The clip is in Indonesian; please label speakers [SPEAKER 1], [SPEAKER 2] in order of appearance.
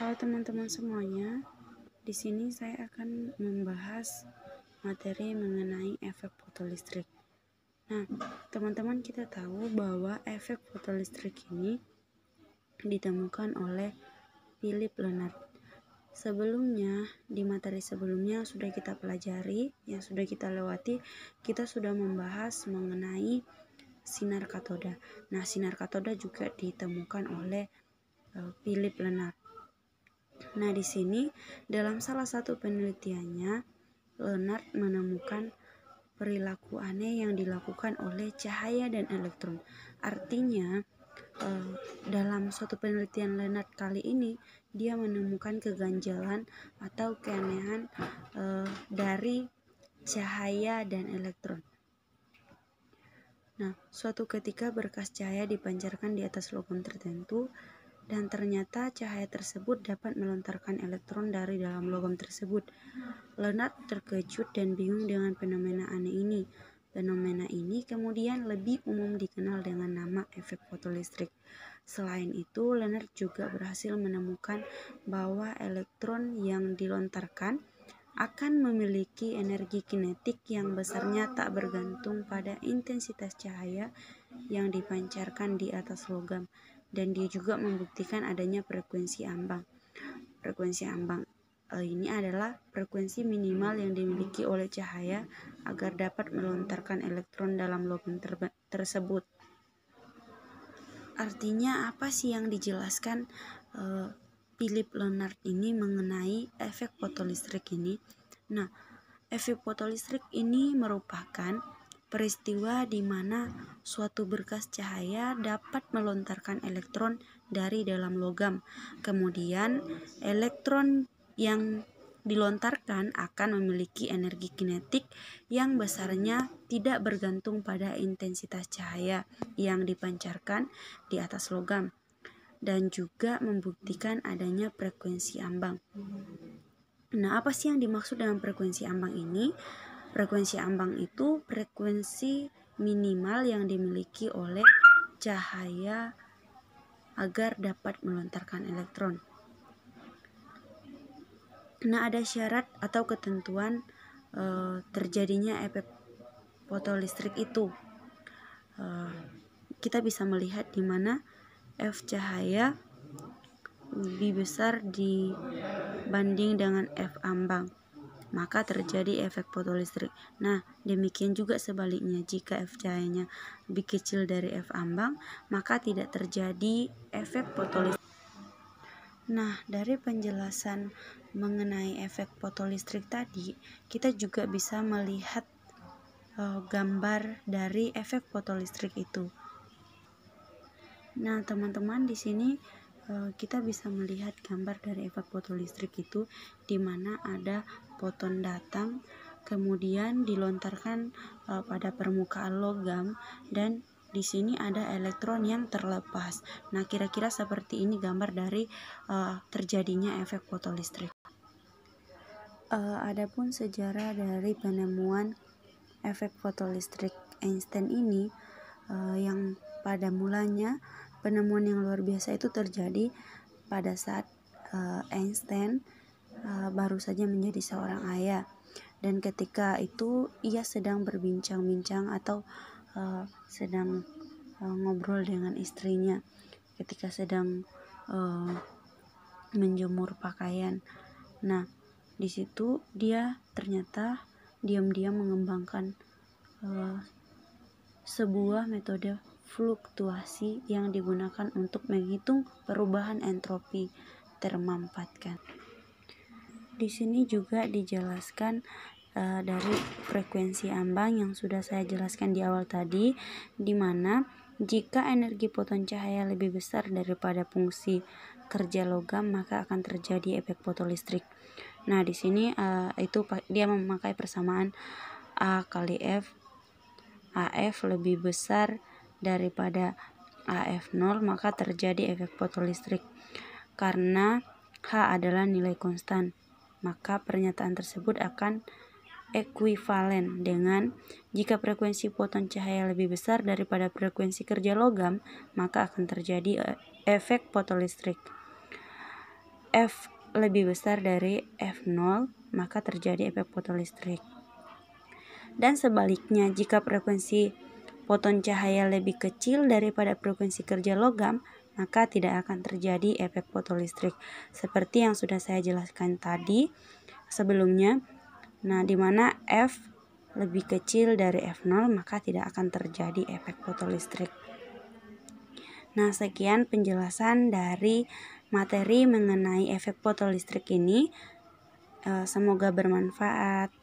[SPEAKER 1] Halo teman-teman semuanya, di sini saya akan membahas materi mengenai efek fotolistrik. Nah, teman-teman kita tahu bahwa efek fotolistrik ini ditemukan oleh Philip Lenard. Sebelumnya, di materi sebelumnya sudah kita pelajari, yang sudah kita lewati, kita sudah membahas mengenai sinar katoda. Nah, sinar katoda juga ditemukan oleh Philip Lenard. Nah, di sini dalam salah satu penelitiannya, Lenard menemukan perilaku aneh yang dilakukan oleh cahaya dan elektron. Artinya, dalam suatu penelitian Lenard kali ini, dia menemukan keganjalan atau keanehan dari cahaya dan elektron. Nah, suatu ketika berkas cahaya dipancarkan di atas logam tertentu, dan ternyata cahaya tersebut dapat melontarkan elektron dari dalam logam tersebut. Lenard terkejut dan bingung dengan fenomena aneh ini. Fenomena ini kemudian lebih umum dikenal dengan nama efek fotolistrik. Selain itu, Lenard juga berhasil menemukan bahwa elektron yang dilontarkan akan memiliki energi kinetik yang besarnya tak bergantung pada intensitas cahaya yang dipancarkan di atas logam. Dan dia juga membuktikan adanya frekuensi ambang. Frekuensi ambang ini adalah frekuensi minimal yang dimiliki oleh cahaya agar dapat melontarkan elektron dalam logam tersebut. Artinya apa sih yang dijelaskan Philip Lenard ini mengenai efek fotolistrik ini? Nah, efek fotolistrik ini merupakan peristiwa di mana suatu berkas cahaya dapat melontarkan elektron dari dalam logam. Kemudian elektron yang dilontarkan akan memiliki energi kinetik yang besarnya tidak bergantung pada intensitas cahaya yang dipancarkan di atas logam, dan juga membuktikan adanya frekuensi ambang. Nah, apa sih yang dimaksud dengan frekuensi ambang ini? Frekuensi ambang itu frekuensi minimal yang dimiliki oleh cahaya agar dapat melontarkan elektron. Nah, ada syarat atau ketentuan terjadinya efek fotolistrik itu. Kita bisa melihat di mana F cahaya lebih besar dibanding dengan F ambang, maka terjadi efek fotolistrik. Nah, demikian juga sebaliknya, jika F cahayanya lebih kecil dari F ambang, maka tidak terjadi efek fotolistrik. Nah, dari penjelasan mengenai efek fotolistrik tadi, kita juga bisa melihat gambar dari efek fotolistrik itu. Nah, teman-teman, di sini kita bisa melihat gambar dari efek fotolistrik itu, di mana ada foton datang, kemudian dilontarkan pada permukaan logam, dan di sini ada elektron yang terlepas. Nah, kira-kira seperti ini gambar dari terjadinya efek fotolistrik. Adapun sejarah dari penemuan efek fotolistrik Einstein ini, yang pada mulanya penemuan yang luar biasa itu terjadi pada saat Einstein baru saja menjadi seorang ayah, dan ketika itu ia sedang berbincang-bincang atau sedang ngobrol dengan istrinya ketika sedang menjemur pakaian. Nah, di situ dia ternyata diam-diam mengembangkan sebuah metode fluktuasi yang digunakan untuk menghitung perubahan entropi termampatkan. Di sini juga dijelaskan dari frekuensi ambang yang sudah saya jelaskan di awal tadi, di mana jika energi foton cahaya lebih besar daripada fungsi kerja logam, maka akan terjadi efek fotolistrik. Nah, di sini itu dia memakai persamaan A kali F. AF lebih besar daripada AF0, maka terjadi efek fotolistrik. Karena H adalah nilai konstan, maka pernyataan tersebut akan ekuivalen dengan jika frekuensi foton cahaya lebih besar daripada frekuensi kerja logam, maka akan terjadi efek fotolistrik. F lebih besar dari F0, maka terjadi efek fotolistrik. Dan sebaliknya, jika frekuensi foton cahaya lebih kecil daripada frekuensi kerja logam, maka tidak akan terjadi efek fotolistrik. Seperti yang sudah saya jelaskan tadi sebelumnya, di mana F lebih kecil dari F0, maka tidak akan terjadi efek fotolistrik. Nah, sekian penjelasan dari materi mengenai efek fotolistrik ini. Semoga bermanfaat.